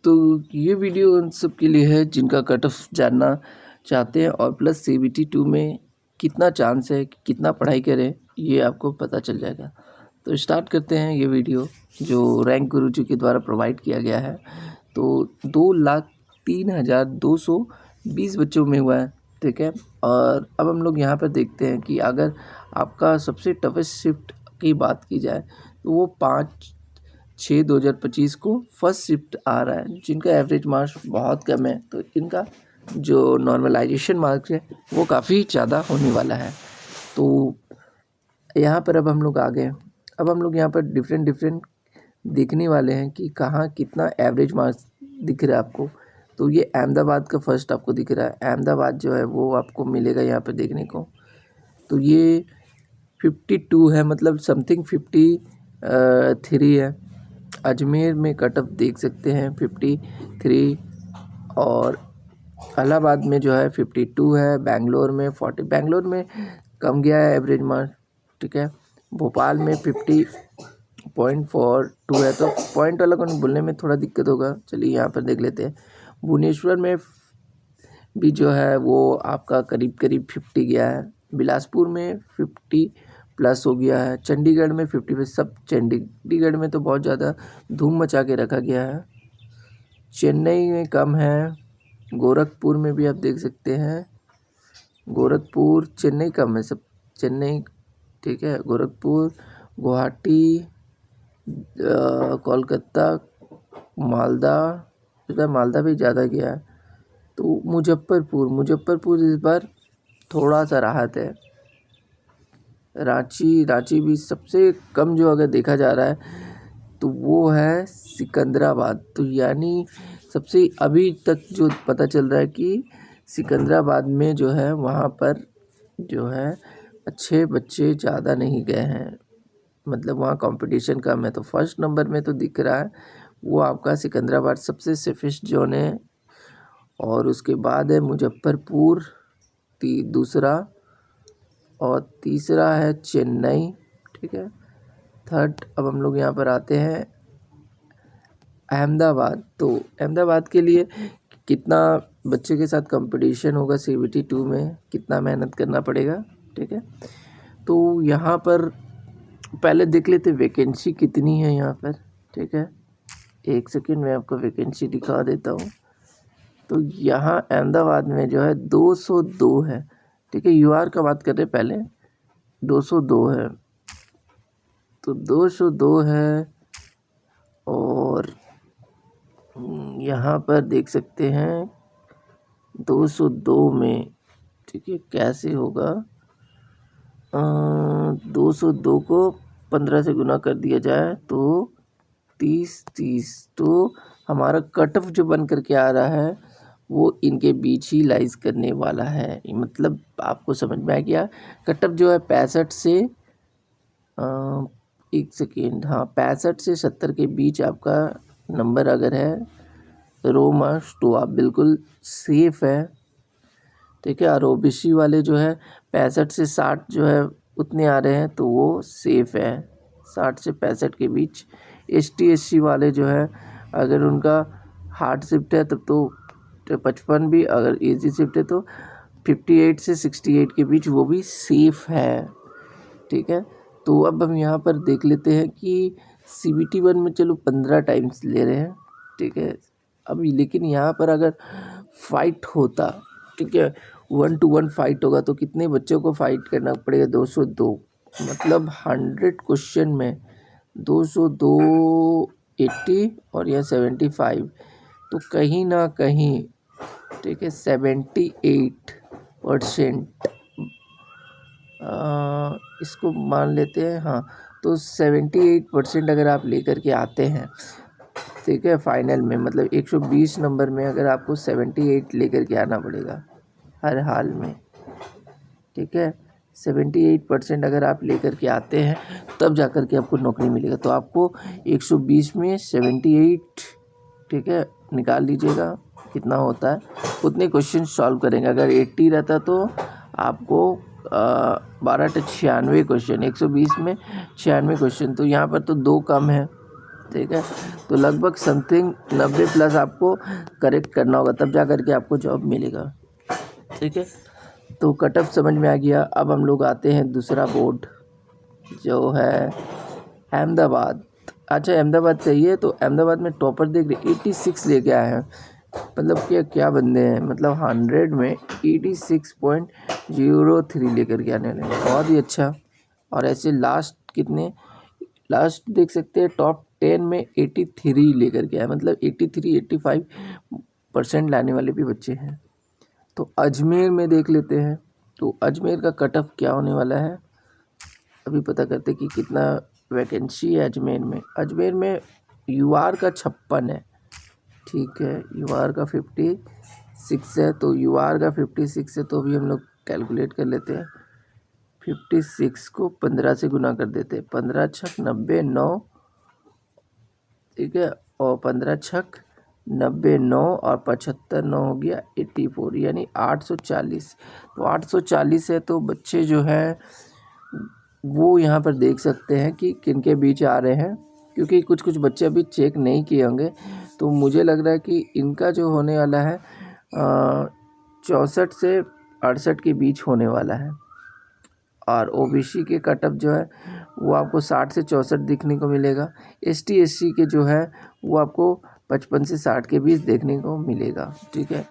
तो ये वीडियो उन सब के लिए है जिनका कट ऑफ जानना चाहते हैं और प्लस CBT 2 में कितना चांस है, कितना पढ़ाई करें, ये आपको पता चल जाएगा। तो स्टार्ट करते हैं ये वीडियो जो रैंक गुरुजी के द्वारा प्रोवाइड किया गया है। तो 2,03,220 बच्चों में हुआ है, ठीक है। और अब हम लोग यहाँ पर देखते हैं कि अगर आपका सबसे टफेस्ट शिफ्ट की बात की जाए तो वो 5/6/2025 को फर्स्ट शिफ्ट आ रहा है, जिनका एवरेज मार्क्स बहुत कम है। तो इनका जो नॉर्मलाइजेशन मार्क्स है वो काफ़ी ज़्यादा होने वाला है। तो यहाँ पर अब हम लोग आ गए। अब हम लोग यहाँ पर डिफरेंट देखने वाले हैं कि कहाँ कितना एवरेज मार्क्स दिख रहा है आपको। तो ये अहमदाबाद का फर्स्ट आपको दिख रहा है। अहमदाबाद जो है वो आपको मिलेगा यहाँ पर देखने को। तो ये 52 है, मतलब समथिंग 53 है। अजमेर में कट ऑफ देख सकते हैं 53, और इलाहाबाद में जो है 52 है। बेंगलोर में 40, बेंगलोर में कम गया है एवरेज मार्क्स, ठीक है। भोपाल में 50.42 है, तो पॉइंट वाला को बोलने में थोड़ा दिक्कत होगा। चलिए यहाँ पर देख लेते हैं। भुवनेश्वर में भी जो है वो आपका करीब 50 गया है। बिलासपुर में 50 प्लस हो गया है। चंडीगढ़ में 50 सब, चंडीगढ़ में तो बहुत ज़्यादा धूम मचा के रखा गया है। चेन्नई में कम है। गोरखपुर में भी आप देख सकते हैं, गोरखपुर, चेन्नई कम है सब, चेन्नई, ठीक है। गोरखपुर, गुवाहाटी, कोलकाता, मालदा, इधर मालदा भी ज़्यादा गया है। तो मुजफ्फरपुर इस बार थोड़ा सा राहत है। रांची भी सबसे कम जो अगर देखा जा रहा है तो वो है सिकंदराबाद। तो यानी सबसे अभी तक जो पता चल रहा है कि सिकंदराबाद में जो है वहाँ पर जो है अच्छे बच्चे ज़्यादा नहीं गए हैं, मतलब वहाँ कंपटीशन कम है। तो फर्स्ट नंबर में तो दिख रहा है वो आपका सिकंदराबाद सबसे सेफेस्ट जोन है, और उसके बाद है मुजफ्फरपुर दूसरा, और तीसरा है चेन्नई, ठीक है। थर्ड, अब हम लोग यहाँ पर आते हैं अहमदाबाद। तो अहमदाबाद के लिए कितना बच्चे के साथ कंपटीशन होगा CBT 2 में, कितना मेहनत करना पड़ेगा, ठीक है। तो यहाँ पर पहले देख लेते वैकेंसी कितनी है यहाँ पर, ठीक है। एक सेकंड में आपको वैकेंसी दिखा देता हूँ। तो यहाँ अहमदाबाद में जो है 202 है, ठीक है। UR का बात कर रहे पहले, 202 है, तो 202 है। और यहाँ पर देख सकते हैं 202 में, ठीक है, कैसे होगा। 202 को 15 से गुना कर दिया जाए तो 30, तो हमारा कट ऑफ जो बन करके आ रहा है वो इनके बीच ही लाइज करने वाला है। मतलब आपको समझ में आ गया। कट ऑफ जो है 65 से एक सेकेंड, हाँ, 65 से 70 के बीच आपका नंबर अगर है रो मार्क्स तो आप बिल्कुल सेफ है, ठीक है। और OBC वाले जो है 65 से 60 जो है उतने आ रहे हैं तो वो सेफ है, 60 से 65 के बीच। ST SC वाले जो है अगर उनका हार्ड शिफ्ट है तब तो 55 भी, अगर इजी शिफ्ट है तो 58 से 68 के बीच वो भी सेफ है, ठीक है। तो अब हम यहाँ पर देख लेते हैं कि CBT 1 में चलो 15 टाइम्स ले रहे हैं, ठीक है। अब लेकिन यहाँ पर अगर फाइट होता, ठीक है, 1 to 1 फाइट होगा तो कितने बच्चों को फाइट करना पड़ेगा, 202, मतलब 100 क्वेश्चन में 202, 80 और यह 75, तो कहीं ना कहीं, ठीक है, 78% इसको मान लेते हैं, हाँ। तो 78% अगर आप लेकर के आते हैं, ठीक है, फाइनल में, मतलब 120 नंबर में अगर आपको 78 लेकर के आना पड़ेगा हर हाल में, ठीक है। 78% अगर आप लेकर के आते हैं तब जा कर के आपको नौकरी मिलेगा। तो आपको 120 में 78, ठीक है, निकाल लीजिएगा कितना होता है, उतने क्वेश्चन सॉल्व करेंगे। अगर 80 रहता तो आपको 12 × 96 क्वेश्चन, 120 में 96 क्वेश्चन, तो यहाँ पर तो 2 कम है, ठीक है। तो लगभग समथिंग 90 प्लस आपको करेक्ट करना होगा, तब जा करके आपको जॉब मिलेगा। ठीक है, तो कट ऑफ समझ में आ गया। अब हम लोग आते हैं दूसरा बोर्ड जो है अहमदाबाद। अच्छा, अहमदाबाद चाहिए तो अहमदाबाद में टॉपर देख रहे 86 लेके आए हैं। मतलब क्या बंदे हैं, मतलब 100 में 86.03 लेकर के आने वाले हैं, बहुत ही अच्छा। और ऐसे लास्ट देख सकते हैं टॉप 10 में 83 लेकर के आए, मतलब 83-85% लाने वाले भी बच्चे हैं। तो अजमेर में देख लेते हैं, तो अजमेर का कट ऑफ क्या होने वाला है, अभी पता करते कि कितना वैकेंसी है अजमेर में यूआर का 56 है। ठीक है, यूआर का 56 है, तो यूआर का 56 है, तो अभी हम लोग कैलकुलेट कर लेते हैं। 56 को 15 से गुना कर देते हैं, 15 छक 90 9, ठीक है, और 15 छक 90 9 और 75 9 हो गया 84, यानी 840। तो 840 है, तो बच्चे जो है वो यहाँ पर देख सकते हैं कि किन के बीच आ रहे हैं, क्योंकि कुछ बच्चे अभी चेक नहीं किए होंगे। तो मुझे लग रहा है कि इनका जो होने वाला है 64 से 68 के बीच होने वाला है। और ओबीसी के कटअप जो है वो आपको 60 से 64 दिखने को मिलेगा। एसटी एससी के जो है वो आपको 55 से 60 के बीच देखने को मिलेगा। ठीक है,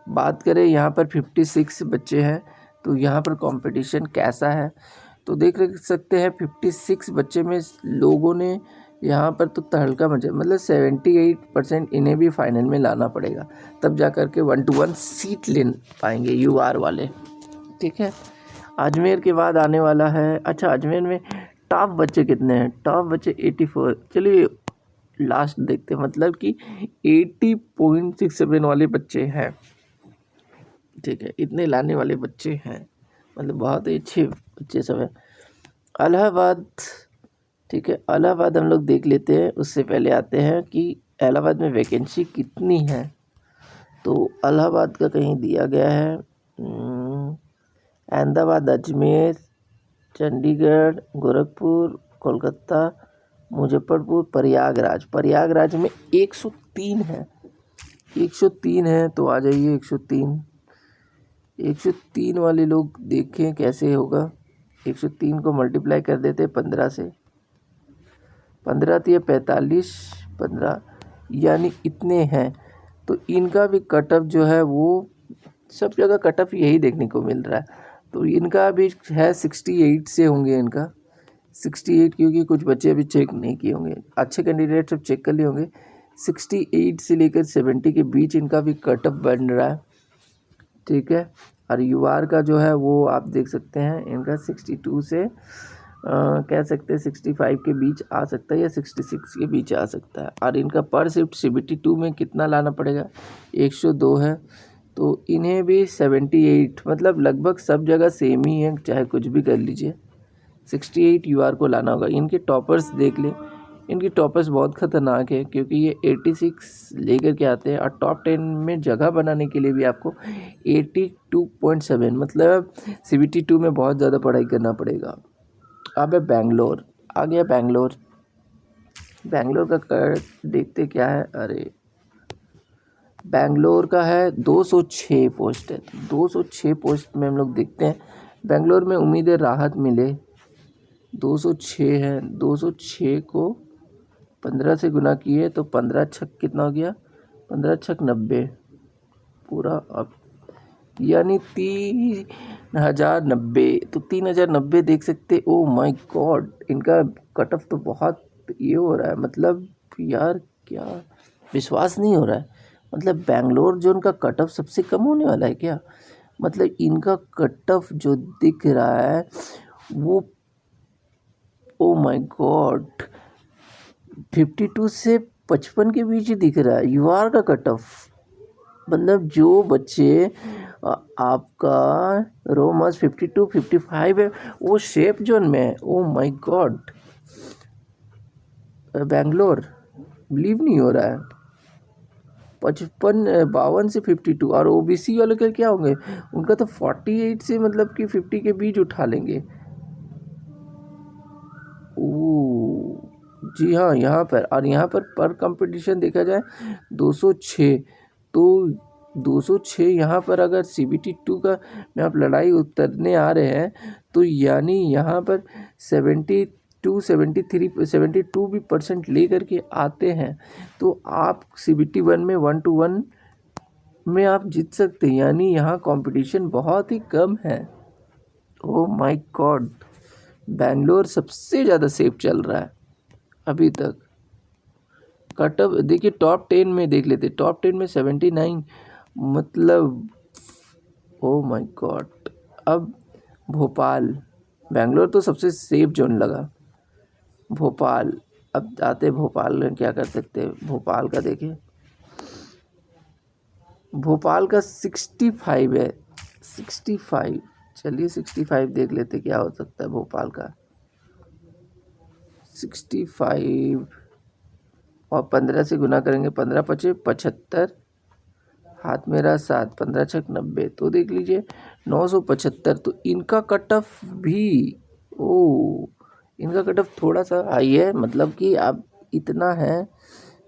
बात करें यहाँ पर 56 बच्चे हैं, तो यहाँ पर कंपटीशन कैसा है, तो देख सकते हैं 56 बच्चे में लोगों ने यहाँ पर तो तहलका मचा, मतलब 78% इन्हें भी फाइनल में लाना पड़ेगा, तब जा कर के 1 to 1 सीट ले पाएंगे यूआर वाले। ठीक है, अजमेर के बाद आने वाला है, अच्छा अजमेर में टॉप बच्चे कितने हैं, टॉप बच्चे 84। चलिए लास्ट देखते हैं, मतलब कि 80.67 वाले बच्चे हैं। ठीक है, इतने लाने वाले बच्चे हैं, मतलब बहुत ही अच्छे बच्चे सब हैं। इलाहाबाद, ठीक है, इलाहाबाद हम लोग देख लेते हैं। उससे पहले आते हैं कि इलाहाबाद में वैकेंसी कितनी है। तो इलाहाबाद का कहीं दिया गया है, अहमदाबाद, अजमेर, चंडीगढ़, गोरखपुर, कोलकाता, मुजफ्फरपुर, प्रयागराज में 103 है, 103 है। तो आ जाइए 103 वाले लोग देखें कैसे होगा। 103 को मल्टीप्लाई कर देते 15 से, 15 तो ये 45, 15 यानी इतने हैं। तो इनका भी कट ऑफ जो है वो सब जगह कट ऑफ यही देखने को मिल रहा है। तो इनका भी है 68 से होंगे, इनका 68, क्योंकि कुछ बच्चे अभी चेक नहीं किए होंगे, अच्छे कैंडिडेट सब चेक कर लिए होंगे। 68 से लेकर 70 के बीच इनका भी कट ऑफ बन रहा है। ठीक है, और यूआर का जो है वो आप देख सकते हैं, इनका 62 से कह सकते हैं 65 के बीच आ सकता है, या 66 के बीच आ सकता है। और इनका पर शिफ्ट CBT2 में कितना लाना पड़ेगा, 102 है। तो इन्हें भी 78, मतलब लगभग सब जगह सेम ही है, चाहे कुछ भी कर लीजिए, 68 यूआर को लाना होगा। इनके टॉपर्स देख लें, इनकी टॉपर्स बहुत ख़तरनाक है, क्योंकि ये 86 लेकर के आते हैं, और टॉप 10 में जगह बनाने के लिए भी आपको 82.7, मतलब CBT2 में बहुत ज़्यादा पढ़ाई करना पड़ेगा। अब है बेंगलोर, आ गया बेंगलोर का कर देखते क्या है। अरे बेंगलोर का है 206 पोस्ट है, 206 पोस्ट में हम लोग देखते हैं बेंगलोर में उम्मीद है राहत मिले। 206 है, 206 को 15 से गुना किए तो 15 छक कितना हो गया, 15 छक 90 पूरा, अब यानी 3090। तो 3090 देख सकते। ओ माय गॉड, इनका कट ऑफ तो बहुत ये हो रहा है, मतलब यार क्या विश्वास नहीं हो रहा है। मतलब बेंगलोर जो उनका कट ऑफ सबसे कम होने वाला है क्या, मतलब इनका कट ऑफ जो दिख रहा है वो, ओ माय गॉड, 52 से 55 के बीच ही दिख रहा है यूआर का कट ऑफ। मतलब जो बच्चे आपका रो मास 52 55 है, वो शेप जोन में है। Oh my God, Bangalore believe नहीं हो रहा है। 52 से 52, और ओबीसी वाले के क्या होंगे, उनका तो 48 से मतलब कि 50 के बीच उठा लेंगे। ओ जी हाँ, यहाँ पर और यहाँ पर कंपटीशन देखा जाए 206, तो 206 यहाँ पर अगर CBT 2 का में आप लड़ाई उतरने आ रहे हैं तो यानी यहाँ पर 72 73 72 भी % लेकर के आते हैं तो आप CBT 1 में 1 to 1 में आप जीत सकते हैं, यानी यहाँ कंपटीशन बहुत ही कम है। ओह माय गॉड, बैंगलोर सबसे ज़्यादा सेफ चल रहा है अभी तक। कट ऑफ देखिए टॉप 10 में देख लेते, टॉप 10 में 79, मतलब ओह माय गॉड। अब भोपाल, बैंगलोर तो सबसे सेफ जोन लगा, भोपाल। अब आते भोपाल में क्या कर सकते हैं, भोपाल का देखिए, भोपाल का 65 है, 65। चलिए 65 देख लेते क्या हो सकता है भोपाल का। 65 और 15 से गुना करेंगे, 15 पचे 75, हाथ मेरा 7, 15 छक 90, तो देख लीजिए 975। तो इनका कट ऑफ भी इनका कट ऑफ थोड़ा सा हाई है, मतलब कि अब इतना है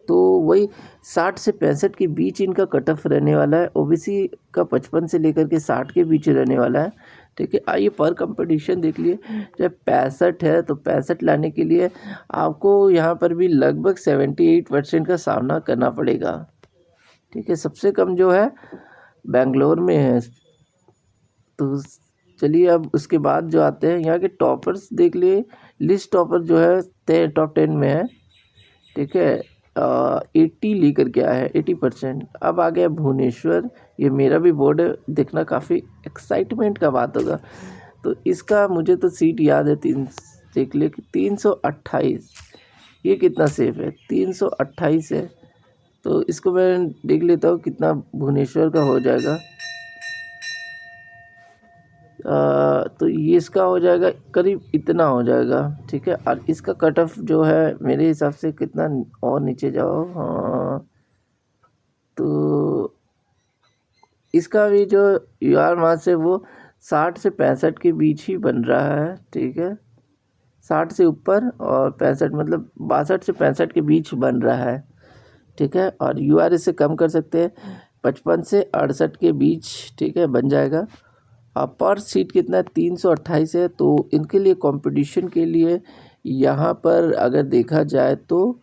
तो वही 60 से 65 के बीच इनका कट ऑफ रहने वाला है। ओबीसी का 55 से लेकर के 60 के बीच रहने वाला है, ठीक है। आइए पर कंपटीशन देख लिए, जब 65 है तो 65 लाने के लिए आपको यहाँ पर भी लगभग 78% का सामना करना पड़ेगा, ठीक है। सबसे कम जो है बेंगलोर में है। तो चलिए अब उसके बाद जो आते हैं यहाँ के टॉपर्स देख लिए, लिस्ट टॉपर जो है टॉप 10 में है, ठीक है। 80 लेकर के आया है, 80%। अब आ गया भुवनेश्वर, ये मेरा भी बोर्ड है, देखना काफ़ी एक्साइटमेंट का बात होगा। तो इसका मुझे तो सीट याद है, देख ले कि 328, ये कितना सेफ है, 328 है। तो इसको मैं देख लेता हूँ कितना भुवनेश्वर का हो जाएगा। तो ये इसका हो जाएगा करीब इतना हो जाएगा, ठीक है। और इसका कट ऑफ जो है मेरे हिसाब से कितना और नीचे जाओ, हाँ, तो इसका भी जो UR मास है वो 60 से 65 के बीच ही बन रहा है, ठीक है। 60 से ऊपर और 65, मतलब 62 से 65 के बीच बन रहा है, ठीक है। और UR इससे कम कर सकते हैं, 55 से 68 के बीच, ठीक है, बन जाएगा। पर सीट कितना है, 328 है। तो इनके लिए कंपटीशन के लिए यहाँ पर अगर देखा जाए तो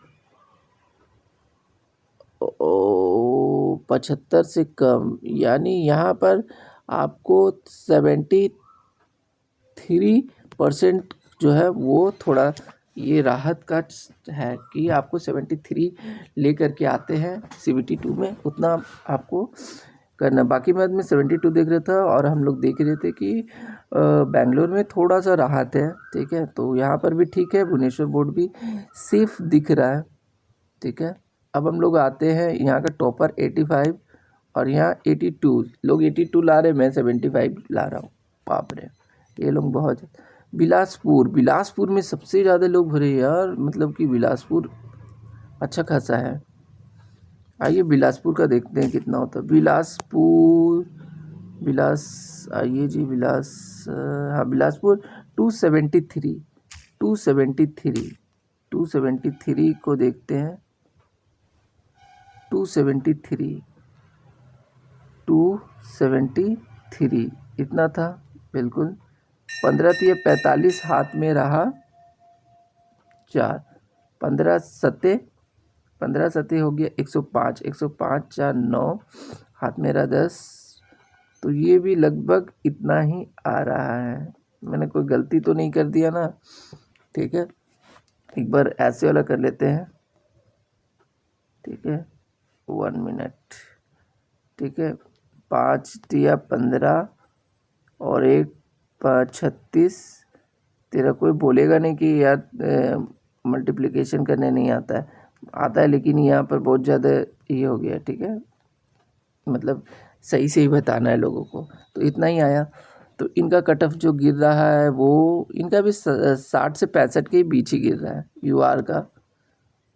75 से कम, यानी यहाँ पर आपको 73% जो है वो थोड़ा ये राहत का है कि आपको 73 लेकर के आते हैं CBT 2 में, उतना आपको करना। बाकी मैं 72 देख रहा था और हम लोग देख रहे थे कि बेंगलोर में थोड़ा सा राहत है, ठीक है। तो यहाँ पर भी ठीक है, भुवनेश्वर बोर्ड भी सेफ दिख रहा है, ठीक है। अब हम लोग आते हैं यहाँ का टॉपर 85 और यहाँ 82, लोग 82 ला रहे, मैं 75 ला रहा हूँ, बाप रे, ये लोग बहुत। बिलासपुर में सबसे ज़्यादा लोग भरे यार, मतलब कि बिलासपुर अच्छा खासा है। आइए बिलासपुर का देखते हैं कितना होता है। आइए जी हाँ बिलासपुर 273 को देखते हैं। 273 इतना था बिल्कुल। 15 तिया 45, हाथ में रहा 4, 15 सते हो गया 105, 105 4 9, हाथ में रहा 10। तो ये भी लगभग इतना ही आ रहा है, मैंने कोई गलती तो नहीं कर दिया ना, ठीक है। एक बार ऐसे वाला कर लेते हैं, ठीक है, 1 मिनट, ठीक है। 5 तिया 15 और 1 5 36। तेरा कोई बोलेगा नहीं कि यार मल्टीप्लिकेशन करने नहीं आता है, लेकिन यहाँ पर बहुत ज़्यादा ये हो गया, ठीक है। मतलब सही से ही बताना है लोगों को, तो इतना ही आया। तो इनका कट ऑफ जो गिर रहा है वो इनका भी 60 से 65 के बीच ही गिर रहा है UR का,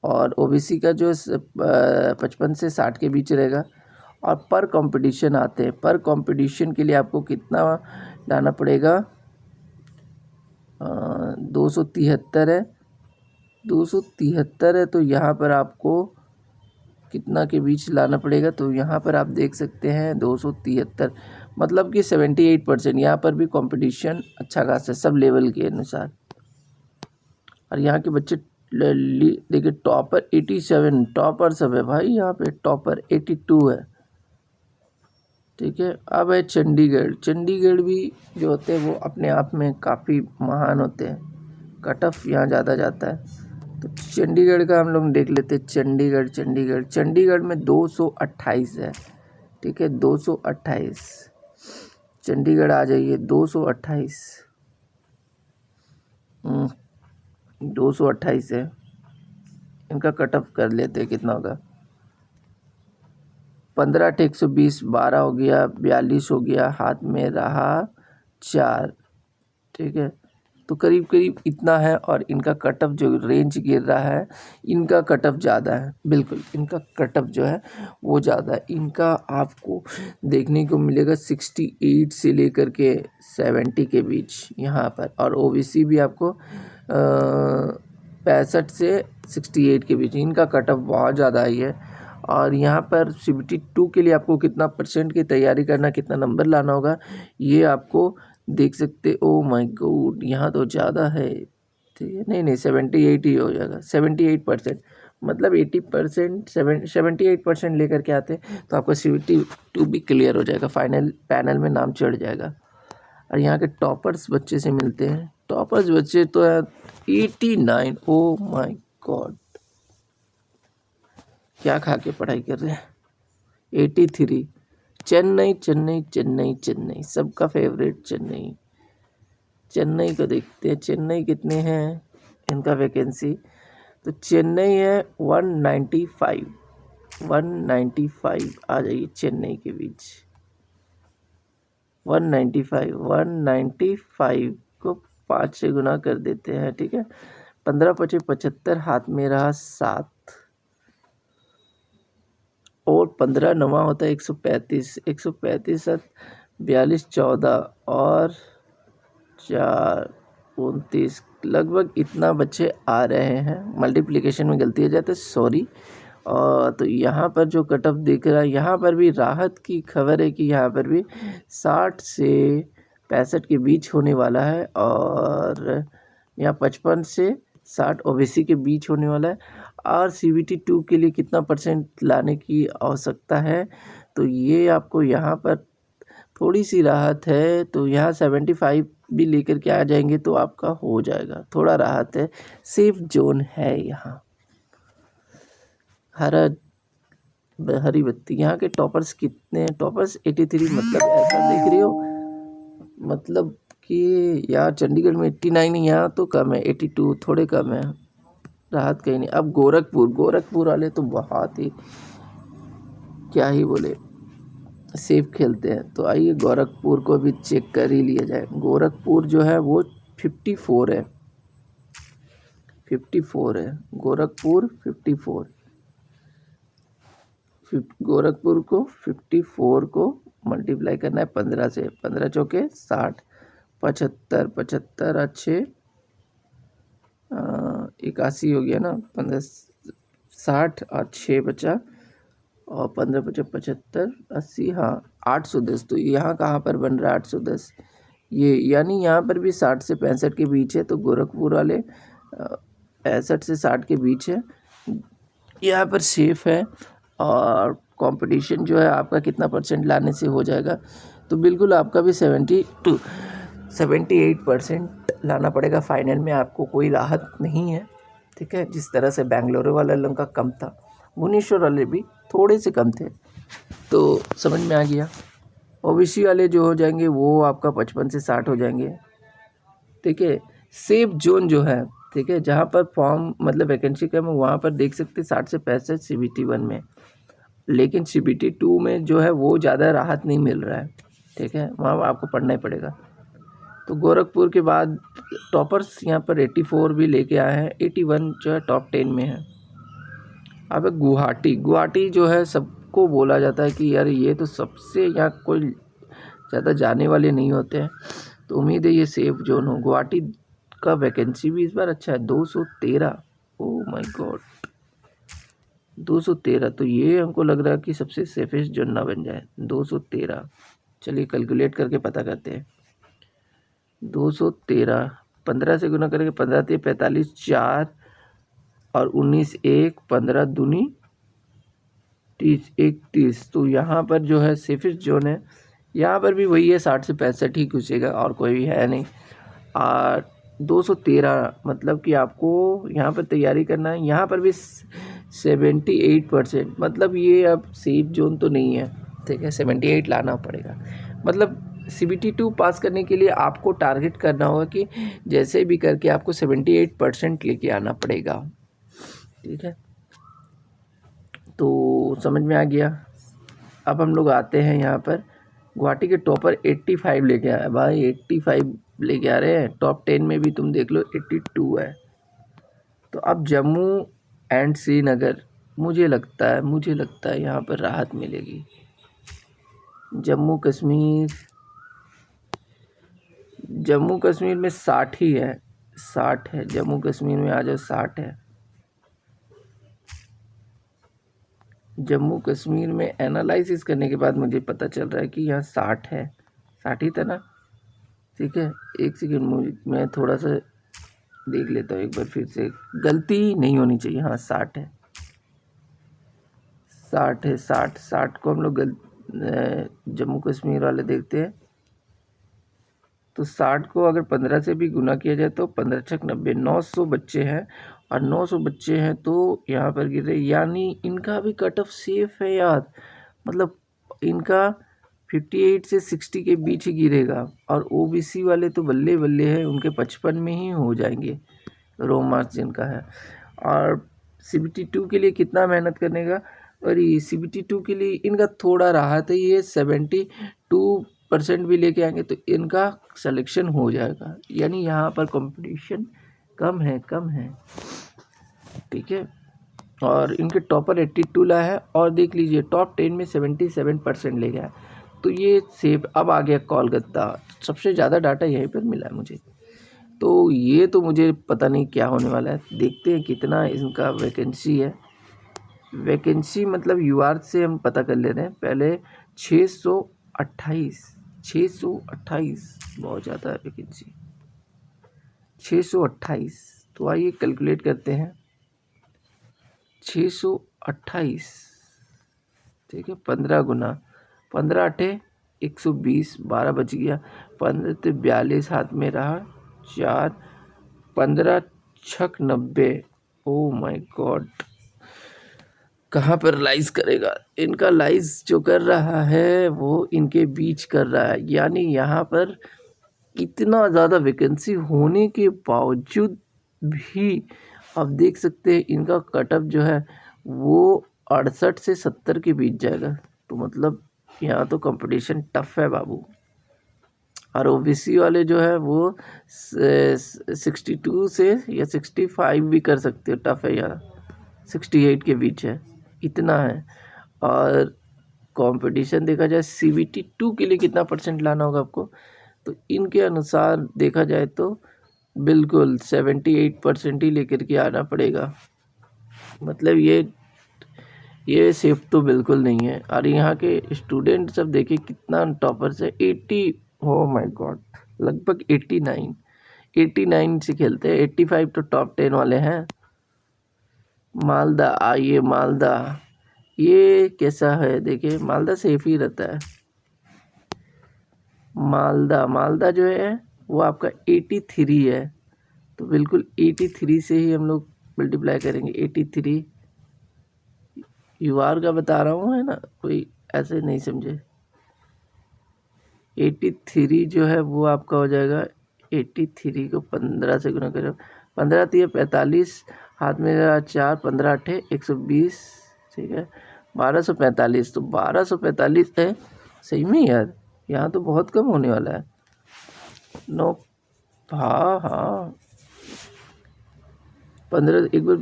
और OBC का जो 55 से 60 के बीच रहेगा। और पर कंपटीशन आते हैं, पर कंपटीशन के लिए आपको कितना लाना पड़ेगा, 273 है, 273 है, तो यहाँ पर आपको कितना के बीच लाना पड़ेगा? तो यहाँ पर आप देख सकते हैं 273, मतलब कि 78%। यहाँ पर भी कंपटीशन अच्छा खासा है सब लेवल के अनुसार। और यहाँ के बच्चे देखिए टॉपर 87, टॉपर सब है भाई, यहाँ पे टॉपर 82 है। ठीक है, अब है चंडीगढ़। चंडीगढ़ भी जो होते हैं वो अपने आप में काफ़ी महान होते हैं, कट ऑफ यहाँ ज़्यादा जाता है। तो चंडीगढ़ का हम लोग देख लेते हैं। चंडीगढ़ में 228 है। ठीक है, 228 चंडीगढ़ आ जाइए। 228 228 है। इनका कट ऑफ कर लेते हैं, कितना होगा? 15 × 120, 12 हो गया, 42 हो गया, हाथ में रहा 4। ठीक है, तो करीब करीब इतना है। और इनका कट ऑफ जो रेंज गिर रहा है, इनका कट ऑफ ज़्यादा है। बिल्कुल, इनका कट ऑफ जो है वो ज़्यादा है। इनका आपको देखने को मिलेगा 68 से लेकर के 70 के बीच यहाँ पर। और ओबीसी भी आपको 65 से 68 के बीच। इनका कट ऑफ बहुत ज़्यादा ही है। और यहाँ पर CBT 2 के लिए आपको कितना % की तैयारी करना, कितना नंबर लाना होगा, ये आपको देख सकते। ओ माय गॉड, यहाँ तो ज़्यादा है। ठीक है, नहीं 78 ही हो जाएगा। 78%, मतलब 80%, 78% लेकर के आते तो आपका CBT 2 भी क्लियर हो जाएगा, फाइनल पैनल में नाम चढ़ जाएगा। और यहाँ के टॉपर्स बच्चे से मिलते हैं। टॉपर्स बच्चे तो है 89। ओ माय गॉड, क्या खा के पढ़ाई कर रहे हैं? 83। चेन्नई सबका फेवरेट चेन्नई को देखते हैं। चेन्नई कितने हैं इनका वैकेंसी? तो चेन्नई है 195 आ जाइए चेन्नई के बीच। 195 को 5 से गुना कर देते हैं। ठीक है, 15 × 5 = 75, हाथ में रहा 7, और 15 9 होता है 135। 135 7 42 14 और 4 29, लगभग इतना बच्चे आ रहे हैं। मल्टीप्लिकेशन में गलती हो जाती है, सॉरी। और तो यहाँ पर जो कट ऑफ दिख रहा है, यहाँ पर भी राहत की खबर है कि यहाँ पर भी 60 से 65 के बीच होने वाला है। और यहाँ 55 से 60 ओबीसी के बीच होने वाला है। और CBT 2 के लिए कितना % लाने की आवश्यकता है, तो ये आपको यहाँ पर थोड़ी सी राहत है। तो यहाँ 75 भी लेकर के आ जाएंगे तो आपका हो जाएगा। थोड़ा राहत है, सेफ जोन है यहाँ। हरी बत्ती। यहाँ के टॉपर्स कितने हैं? टॉपर्स 83, मतलब ऐसा देख रहे हो, मतलब कि यहाँ चंडीगढ़ में 89 है, यहाँ तो कम है 82, थोड़े कम है, राहत कहीं नहीं। अब गोरखपुर वाले तो बहुत ही क्या ही बोले, सेफ खेलते हैं। तो आइए गोरखपुर को भी चेक कर ही लिया जाए। गोरखपुर जो है वो 54 है। 54 है गोरखपुर। 54 गोरखपुर को 54 को मल्टीप्लाई करना है 15 से। 15 चौके 60, 75 75 अच्छे 81 हो गया ना। 15 60 और 6 बचा, और 15 × 5 = 75 80, हाँ 810। तो यहाँ कहाँ पर बन रहा है 810? ये यानी यहाँ पर भी 60 से 65 के बीच है। तो गोरखपुर वाले 65 से 60 के बीच है, यहाँ पर सेफ है। और कंपटीशन जो है आपका कितना % लाने से हो जाएगा, तो बिल्कुल आपका भी 78% लाना पड़ेगा फाइनल में। आपको कोई राहत नहीं है। ठीक है, जिस तरह से बेंगलुरु वाला लंका कम था, भुवनेश्वर वाले भी थोड़े से कम थे, तो समझ में आ गया। ओबीसी वाले जो हो जाएंगे वो आपका 55 से 60 हो जाएंगे। ठीक है, सेफ जोन जो है, ठीक है, जहाँ पर फॉर्म मतलब वैकेंसी कम है, वहाँ पर देख सकते 60 से 65 CBT 1 में। लेकिन CBT 2 में जो है वो ज़्यादा राहत नहीं मिल रहा है। ठीक है, वहाँ आपको पढ़ना ही पड़ेगा। तो गोरखपुर के बाद टॉपर्स यहाँ पर 84 भी लेके आए हैं। 81 जो है टॉप 10 में है। अब गुवाहाटी जो है सबको बोला जाता है कि यार ये तो सबसे, यहाँ कोई ज़्यादा जाने वाले नहीं होते हैं, तो उम्मीद है ये सेफ जोन हो। गुवाहाटी का वैकेंसी भी इस बार अच्छा है, 213। Oh my God, 213। तो ये हमको लग रहा है कि सबसे सेफेस्ट जोन ना बन जाए। 213, चलिए कैलकुलेट करके पता करते हैं। 213 15 से गुना करेंगे, 15 3 45, 4 और 19 1, 15 दूनी 30, 31। तो यहाँ पर जो है सेफेस्ट जोन है, यहाँ पर भी वही है, 60 से 65 ही घुसेगा और कोई भी है नहीं। और 213 मतलब कि आपको यहाँ पर तैयारी करना है। यहाँ पर भी 78%, मतलब ये अब सेफ जोन तो नहीं है, ठीक है। 78 लाना पड़ेगा, मतलब CBT 2 पास करने के लिए आपको टारगेट करना होगा कि जैसे भी करके आपको 78% लेके आना पड़ेगा, ठीक है। तो समझ में आ गया। अब हम लोग आते हैं यहाँ पर, गुवाहाटी के टॉपर 85 लेके आए भाई, 85 लेके आ रहे हैं। टॉप 10 में भी तुम देख लो 82 है। तो अब जम्मू एंड श्रीनगर, मुझे लगता है यहाँ पर राहत मिलेगी। जम्मू कश्मीर में 60 ही है, 60 है जम्मू कश्मीर में, आ जाओ 60 है जम्मू कश्मीर में। एनालिसिस करने के बाद मुझे पता चल रहा है कि यहाँ 60 है, 60 ही था ना, ठीक है। एक सेकंड मैं थोड़ा सा देख लेता हूँ एक बार फिर से, गलती नहीं होनी चाहिए। हाँ 60 है, 60 है, 60 को हम लोग जम्मू कश्मीर वाले देखते हैं। तो 60 को अगर 15 से भी गुना किया जाए तो 15 छक 90, 900 बच्चे हैं। और 900 बच्चे हैं तो यहाँ पर गिर रहे, यानी इनका भी कट ऑफ सेफ है यार, मतलब इनका 58 से 60 के बीच ही गिरेगा। और OBC वाले तो बल्ले बल्ले हैं, उनके 55 में ही हो जाएंगे, रो मार्क्स जिनका है। और CBT 2 के लिए कितना मेहनत करने का, और ये CBT 2 के लिए इनका थोड़ा राहत है, ये 72% भी लेके आएंगे तो इनका सिलेक्शन हो जाएगा। यानी यहाँ पर कंपटीशन कम है, ठीक है। और इनके टॉपर 82 ला है, और देख लीजिए टॉप 10 में 77% ले गया। तो ये सेफ। अब आ गया कोलकाता, सबसे ज़्यादा डाटा यहीं पर मिला है मुझे। तो ये तो मुझे पता नहीं क्या होने वाला है, देखते हैं कितना इनका वैकेंसी है। वैकेंसी मतलब UR से हम पता कर ले रहे हैं पहले। 628, 628 बहुत ज़्यादा है वैकेंसी, 628। तो आइए कैलकुलेट करते हैं, 628, ठीक है। 15 गुना 15 8 120, 12 बच गया, 15 तो 42 हाथ में रहा, 4 15 छक 90। ओ माय गॉड, कहाँ पर लाइज करेगा, इनका लाइज जो कर रहा है वो इनके बीच कर रहा है। यानी यहाँ पर इतना ज़्यादा वैकेंसी होने के बावजूद भी आप देख सकते हैं इनका कटअप जो है वो 68 से 70 के बीच जाएगा। तो मतलब यहाँ तो कंपटीशन टफ है बाबू। और OBC वाले जो है वो 62 से या 65 भी कर सकते हो, टफ है यहाँ, 68 के बीच है, इतना है। और कंपटीशन देखा जाए CBT 2 के लिए कितना परसेंट लाना होगा आपको, तो इनके अनुसार देखा जाए तो बिल्कुल 78% ही लेकर के आना पड़ेगा। मतलब ये सेफ तो बिल्कुल नहीं है। और यहाँ के स्टूडेंट सब देखिए कितना टॉपर से 80, ओ माय गॉड, लगभग 89 से खेलते हैं। 85 तो टॉप 10 वाले हैं। मालदा, आइए मालदा, ये कैसा है देखिए, मालदा सेफ ही रहता है। मालदा जो है वो आपका 83 है, तो बिल्कुल 83 से ही हम लोग मल्टीप्लाई करेंगे। 83 UR का बता रहा हूँ, है ना, कोई ऐसे नहीं समझे। 83 जो है वो आपका हो जाएगा, 83 को 15 से गुना करें, 15 3 45, हाथ में 4, 15 8 120, ठीक है। 1245, तो 1245 है सही में यार, यहाँ तो बहुत कम होने वाला है। नो, हाँ 15 एक बार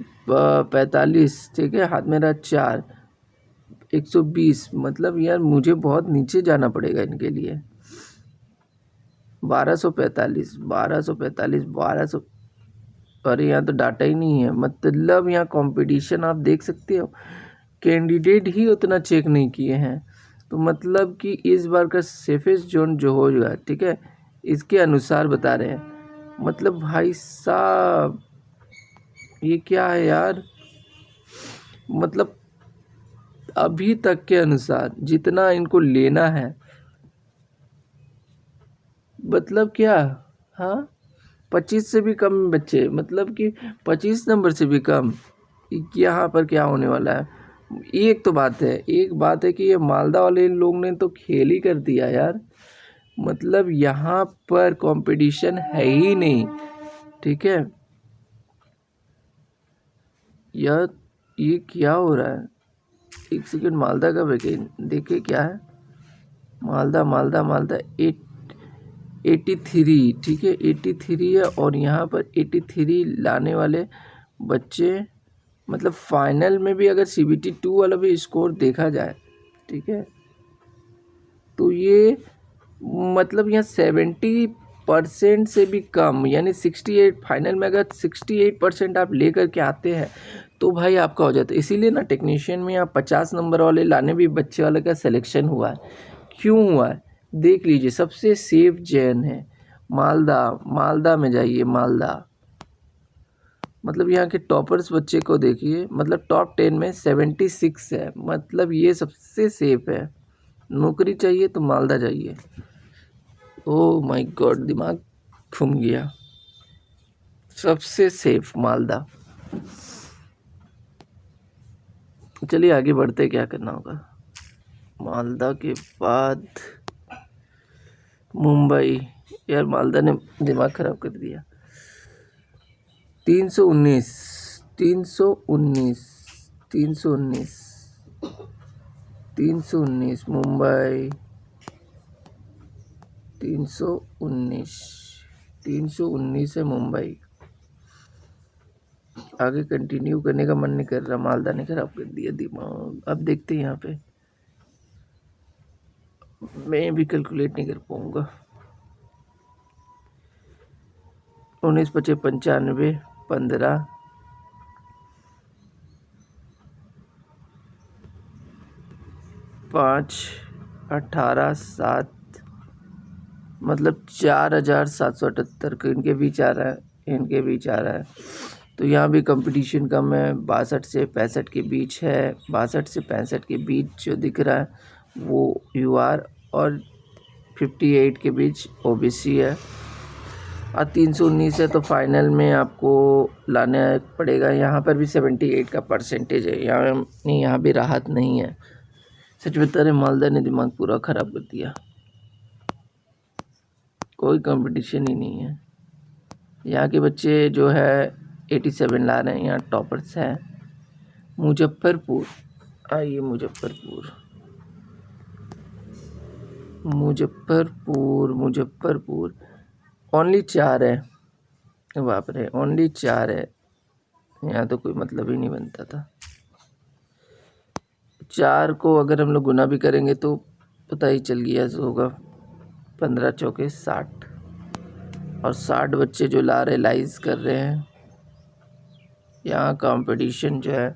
45, ठीक है, हाथ में 4, 120, मतलब यार मुझे बहुत नीचे जाना पड़ेगा इनके लिए। 1245, 1245, 1200, अरे यहाँ तो डाटा ही नहीं है, मतलब यहाँ कंपटीशन आप देख सकते हो, कैंडिडेट ही उतना चेक नहीं किए हैं। तो मतलब कि इस बार का सेफेस्ट जोन जो होगा, ठीक है, इसके अनुसार बता रहे हैं। मतलब भाई साहब ये क्या है यार, मतलब अभी तक के अनुसार जितना इनको लेना है, मतलब क्या, हाँ 25 से भी कम बच्चे, मतलब कि 25 नंबर से भी कम, यहाँ पर क्या होने वाला है। एक तो बात है, एक बात है कि ये मालदा वाले लोग ने तो खेल ही कर दिया यार, मतलब यहाँ पर कंपटीशन है ही नहीं, ठीक है। यार ये क्या हो रहा है, एक सेकंड, मालदा का वैकेंट देखिए क्या है, मालदा मालदा मालदा 83, ठीक है 83 है, और यहाँ पर 83 लाने वाले बच्चे, मतलब फाइनल में भी अगर CBT 2 वाला भी स्कोर देखा जाए, ठीक है, तो ये मतलब यहाँ 70% से भी कम, यानी 68, फाइनल में अगर 68% आप लेकर के आते हैं तो भाई आपका हो जाता है। इसीलिए ना टेक्नीशियन में आप 50 नंबर वाले लाने भी बच्चे वाले का सिलेक्शन हुआ है। क्यों हुआ है देख लीजिए, सबसे सेफ जैन है मालदा, मालदा में जाइए मालदा, मतलब यहाँ के टॉपर्स बच्चे को देखिए, मतलब टॉप 10 में 76 है, मतलब ये सबसे सेफ है। नौकरी चाहिए तो मालदा जाइए। ओह माय गॉड, दिमाग घूम गया, सबसे सेफ मालदा। चलिए आगे बढ़ते, क्या करना होगा। मालदा के बाद मुंबई, यार मालदा ने दिमाग खराब कर दिया। 319 319 319 319 मुंबई, 319 319 है मुंबई। आगे कंटिन्यू करने का मन नहीं कर रहा, मालदा ने खराब कर दिया दिमाग। अब देखते हैं यहाँ पे, मैं भी कैलकुलेट नहीं कर पाऊँगा। 19 25 95 15 5 18 7, मतलब 4778 के इनके बीच आ रहा है, इनके बीच आ रहा है। तो यहाँ भी कंपटीशन कम है, 62 से 65 के बीच है, 62 से 65 के बीच जो दिख रहा है वो UR, और 58 के बीच OBC है, और 319 है। तो फाइनल में आपको लाना पड़ेगा। यहाँ पर भी 78 का परसेंटेज है, यहाँ नहीं, यहाँ भी राहत नहीं है। सच बता रहे, मालदा ने दिमाग पूरा ख़राब कर दिया, कोई कंपटीशन ही नहीं है। यहाँ के बच्चे जो है 87 ला रहे हैं, यहाँ टॉपर्स हैं। मुजफ्फरपुर, आइए मुजफ्फरपुर, मुजफ्फरपुर मुजफ्फरपुर ओनली 4 है, बाप रे ओनली 4 है, यहाँ तो कोई मतलब ही नहीं बनता था। 4 को अगर हम लोग गुना भी करेंगे तो पता ही चल गया होगा, 15 चौके 60, और 60 बच्चे जो ला रहे लाइज कर रहे हैं। यहाँ कंपटीशन जो है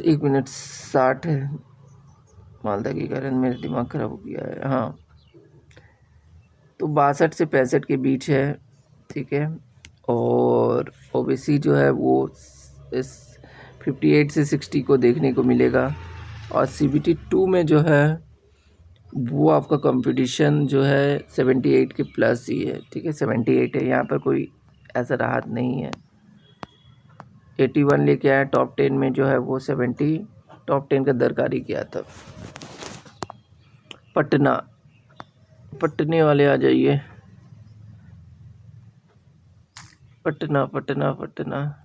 1 मिनट 60 है, मालदा के कारण मेरा दिमाग ख़राब हो गया है। हाँ तो 62 से 65 के बीच है, ठीक है, और OBC जो है वो इस 58 से 60 को देखने को मिलेगा, और CBT 2 में जो है वो आपका कंपटीशन जो है 78 के प्लस ही है, ठीक है 78 है, यहाँ पर कोई ऐसा राहत नहीं है। 81 लेके आया, टॉप 10 में जो है वो 70, टॉप 10 का दरकारी किया था। पटना, पटने वाले आ जाइए, पटना पटना पटना,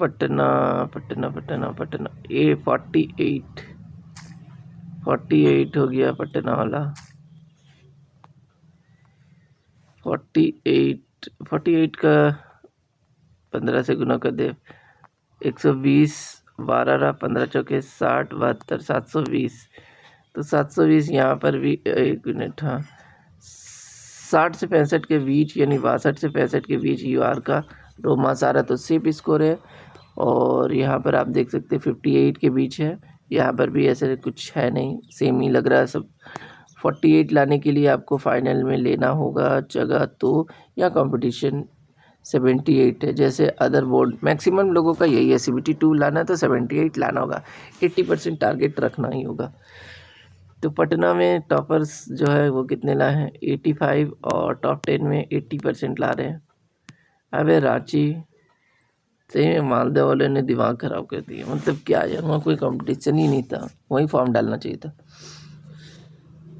पटना पटना पटना पटना, 48 हो गया पटना वाला, 48 का 15 से गुना कर दे, 120, 12 रहा, 15 चौके 60, 72, 720, तो 720 यहाँ पर भी, एक मिनट, हाँ 60 से 65 के बीच यानी 62 से 65 के बीच UR का रोमा सारा तो सेफ स्कोर है। और यहाँ पर आप देख सकते हैं 58 के बीच है, यहाँ पर भी ऐसे कुछ है नहीं, सेम ही लग रहा है सब। 48 लाने के लिए आपको फाइनल में लेना होगा जगह, तो या कंपटीशन 78 है। जैसे अदर बोर्ड मैक्सिमम लोगों का यही है, CBT 2 लाना है तो 78 लाना होगा, 80% टारगेट रखना ही होगा। तो पटना में टॉपर्स जो है वो कितने लाए हैं, 85, और टॉप 10 में 80% ला रहे हैं। अबे रांची सही में मालदह वाले ने दिमाग खराब कर दिया, मतलब क्या यार, वहाँ कोई कंपटीशन ही नहीं था, वहीं फॉर्म डालना चाहिए था।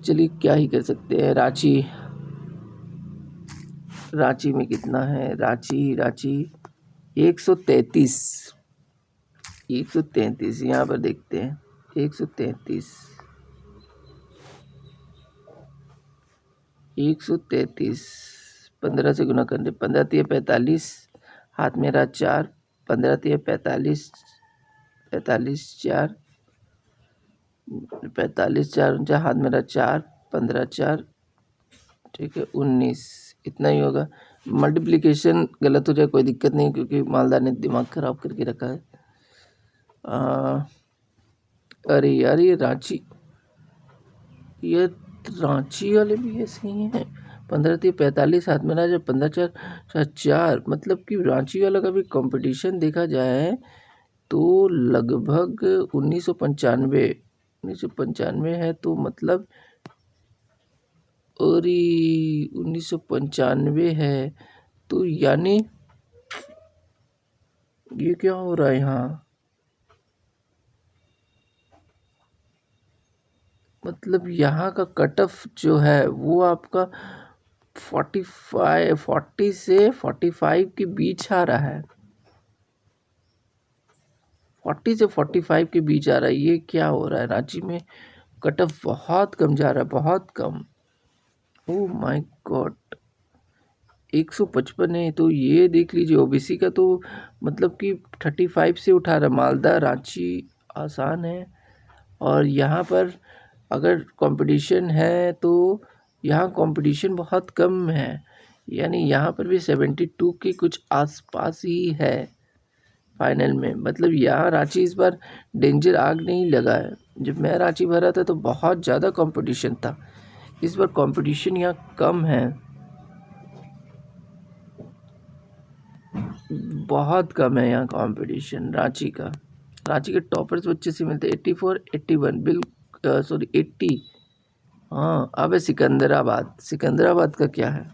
चलिए क्या ही कर सकते हैं। रांची में कितना है, रांची 133, 133 यहाँ पर देखते हैं, 133 15 से गुना करने, 15 तिया 45, हाथ मेरा 4, 15 तिया 45, 4 45 हाथ मेरा 4, 15 4, ठीक है 19, इतना ही होगा। मल्टीप्लिकेशन गलत हो जाए कोई दिक्कत नहीं, क्योंकि मालदा ने दिमाग ख़राब करके रखा है। अरे यार ये रांची वाले भी ऐसे ही हैं। 15 3 45 हाथ में ना, जब 15 4 4, मतलब कि रांची वाला का भी कंपटीशन देखा जाए तो लगभग 1995 है, तो मतलब और 1995 है, तो यानी ये क्या हो रहा है यहाँ, मतलब यहाँ का कट ऑफ जो है वो आपका 40 से 45 के बीच आ रहा है, 40 से 45 के बीच आ रहा है। ये क्या हो रहा है, रांची में कट ऑफ बहुत कम जा रहा है, बहुत कम। ओह माय गॉड, 155 है, तो ये देख लीजिए OBC का तो मतलब कि 35 से उठा रहा, मालदा रांची आसान है। और यहाँ पर अगर कंपटीशन है तो यहाँ कंपटीशन बहुत कम है, यानी यहाँ पर भी 72 के कुछ आसपास ही है फाइनल में। मतलब यहाँ रांची इस बार डेंजर आग नहीं लगा है, जब मैं रांची भरा था तो बहुत ज़्यादा कंपटीशन था, इस बार कंपटीशन यहाँ कम है, बहुत कम है यहाँ कंपटीशन रांची का। रांची के टॉपर्स बच्चे से मिलते 84 81 सॉरी 80। हाँ अब है सिकंदराबाद का क्या है,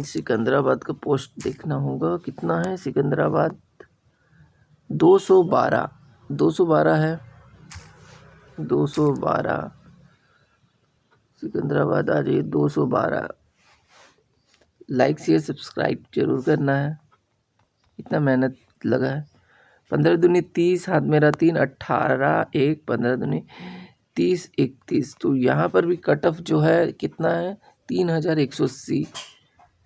सिकंदराबाद का पोस्ट देखना होगा कितना है। सिकंदराबाद 212 है, 212 सिकंदराबाद आ जाइए, 212। लाइक शेयर सब्सक्राइब जरूर करना है, इतना मेहनत लगा है। 15 दूनी 30, हाथ मेरा 3, 18 1, 15 दूनी 30 31, तो यहाँ पर भी कट ऑफ जो है कितना है, 3180,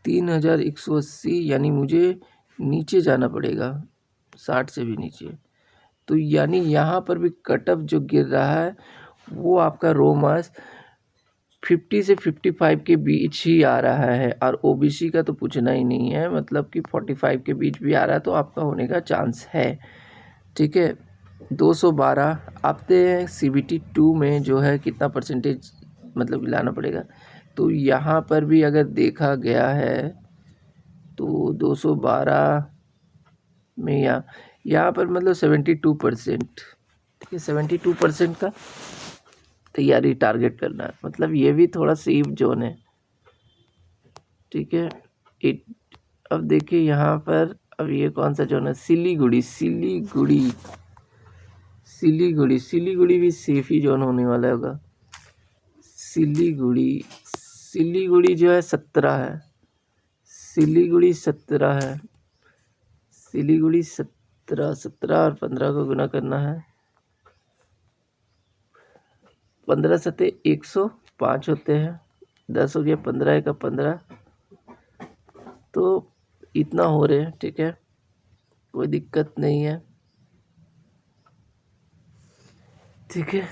3180, यानी मुझे नीचे जाना पड़ेगा 60 से भी नीचे। तो यानी यहाँ पर भी कट ऑफ जो गिर रहा है वो आपका रो मास 50 से 55 के बीच ही आ रहा है, और OBC का तो पूछना ही नहीं है, मतलब कि 45 के बीच भी आ रहा है तो आपका होने का चांस है, ठीक है। 212 आपते CBT 2 में जो है कितना परसेंटेज मतलब लाना पड़ेगा, तो यहाँ पर भी अगर देखा गया है तो 212 में यहाँ पर मतलब 72%, ठीक है, 72% का तैयारी टारगेट करना है, मतलब ये भी थोड़ा सेफ जोन है, ठीक है। अब देखिए यहाँ पर, अब ये कौन सा जोन है, सिलीगुड़ी भी सेफ ही जोन होने वाला होगा। सिलीगुड़ी जो है 17 है, सिलीगुड़ी 17 है, सिलीगुड़ी 17 और 15 को गुना करना है, 15 सते 105 होते हैं, 10 हो गया, 15 का 15, तो इतना हो रहे हैं, ठीक है, कोई दिक्कत नहीं है। ठीक है,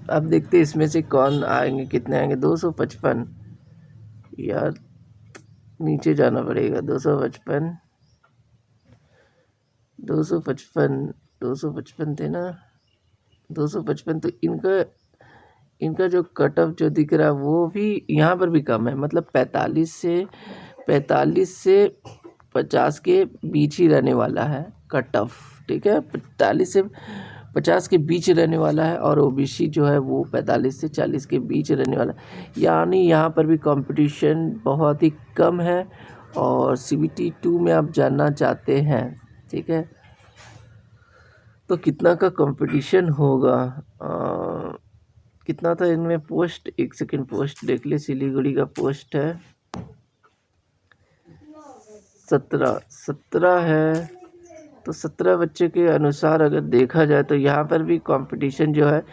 अब देखते हैं इसमें से कौन आएंगे, कितने आएंगे। 255 यार, नीचे जाना पड़ेगा। 255 255 थे ना, 255। तो इनका जो कट ऑफ जो दिख रहा है वो भी यहाँ पर भी कम है, मतलब 45 से 50 के बीच ही रहने वाला है कट ऑफ। ठीक है, 45 से 50 के बीच रहने वाला है, और ओबीसी जो है वो 45 से 40 के बीच रहने वाला है। यानी यहाँ पर भी कंपटीशन बहुत ही कम है। और CBT 2 में आप जानना चाहते हैं, ठीक है, तो कितना का कंपटीशन होगा। कितना था इनमें पोस्ट, एक सेकंड पोस्ट देख ले। सिलीगुड़ी का पोस्ट है 17 है। तो 17 बच्चे के अनुसार अगर देखा जाए तो यहाँ पर भी कंपटीशन जो है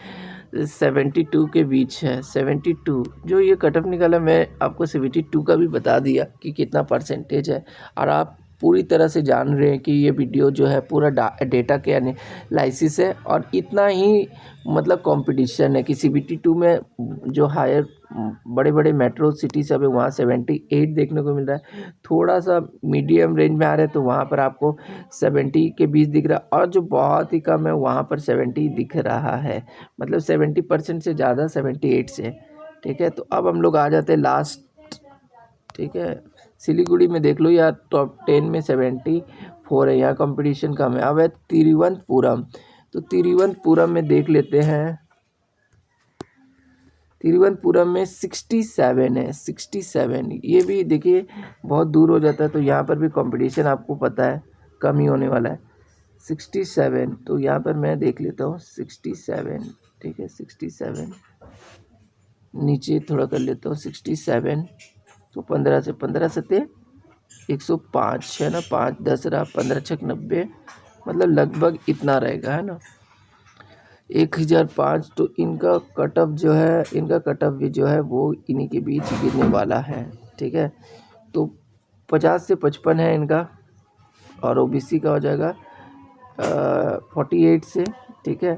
72 के बीच है। 72 जो ये कट ऑफ निकाला, मैं आपको 72 का भी बता दिया कि कितना परसेंटेज है। और आप पूरी तरह से जान रहे हैं कि ये वीडियो जो है पूरा डेटा के एनालिसिस है, और इतना ही मतलब कंपटीशन है कि CBT 2 में जो हायर बड़े बड़े मेट्रो सिटी सब है वहाँ 78 देखने को मिल रहा है। थोड़ा सा मीडियम रेंज में आ रहे हैं तो वहाँ पर आपको 70 के बीच दिख रहा है, और जो बहुत ही कम है वहाँ पर 70 दिख रहा है, मतलब 70% से ज़्यादा 78 से। ठीक है, तो अब हम लोग आ जाते हैं लास्ट। ठीक है, सिलीगुड़ी में देख लो यार, टॉप 10 में 74 है, यहाँ कंपटीशन कम है। अब है तिरुवनंतपुरम, तो तिरुवनंतपुरम में देख लेते हैं। तिरुवनंतपुरम में 67 है, 67। ये भी देखिए बहुत दूर हो जाता है, तो यहाँ पर भी कंपटीशन आपको पता है कम ही होने वाला है। 67, तो यहाँ पर मैं देख लेता हूँ 67। ठीक है, 67 नीचे थोड़ा कर लेता हूँ 67। तो 15 से 105 है ना, 5 10 रहा, 15 6 90, मतलब लगभग इतना रहेगा, है ना, 1005। तो इनका कट ऑफ जो है, इनका कट ऑफ भी जो है वो इन्हीं के बीच गिरने वाला है। ठीक है, तो 50 से 55 है इनका, और ओबीसी का हो जाएगा 48 से। ठीक है,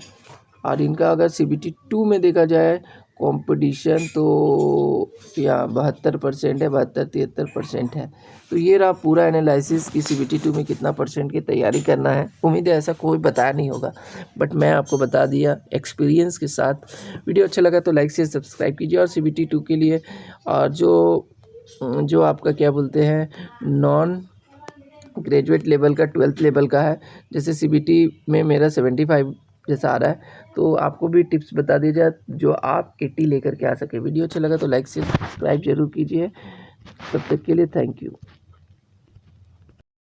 और इनका अगर CBT 2 में देखा जाए कंपटीशन, तो यहाँ 72% है, 72-73% है। तो ये रहा पूरा एनालिसिस कि CBT 2 में कितना % की तैयारी करना है। उम्मीद है ऐसा कोई बताया नहीं होगा, बट मैं आपको बता दिया एक्सपीरियंस के साथ। वीडियो अच्छा लगा तो लाइक से सब्सक्राइब कीजिए। और CBT 2 के लिए, और जो आपका क्या बोलते हैं, नॉन ग्रेजुएट लेवल का 12th लेवल का है, जैसे CBT में मेरा 75 जैसा आ रहा है, तो आपको भी टिप्स बता दिया जाए जो आप 80 लेकर के आ सके। वीडियो अच्छा लगा तो लाइक से सब्सक्राइब जरूर कीजिए। तब तक के लिए थैंक यू।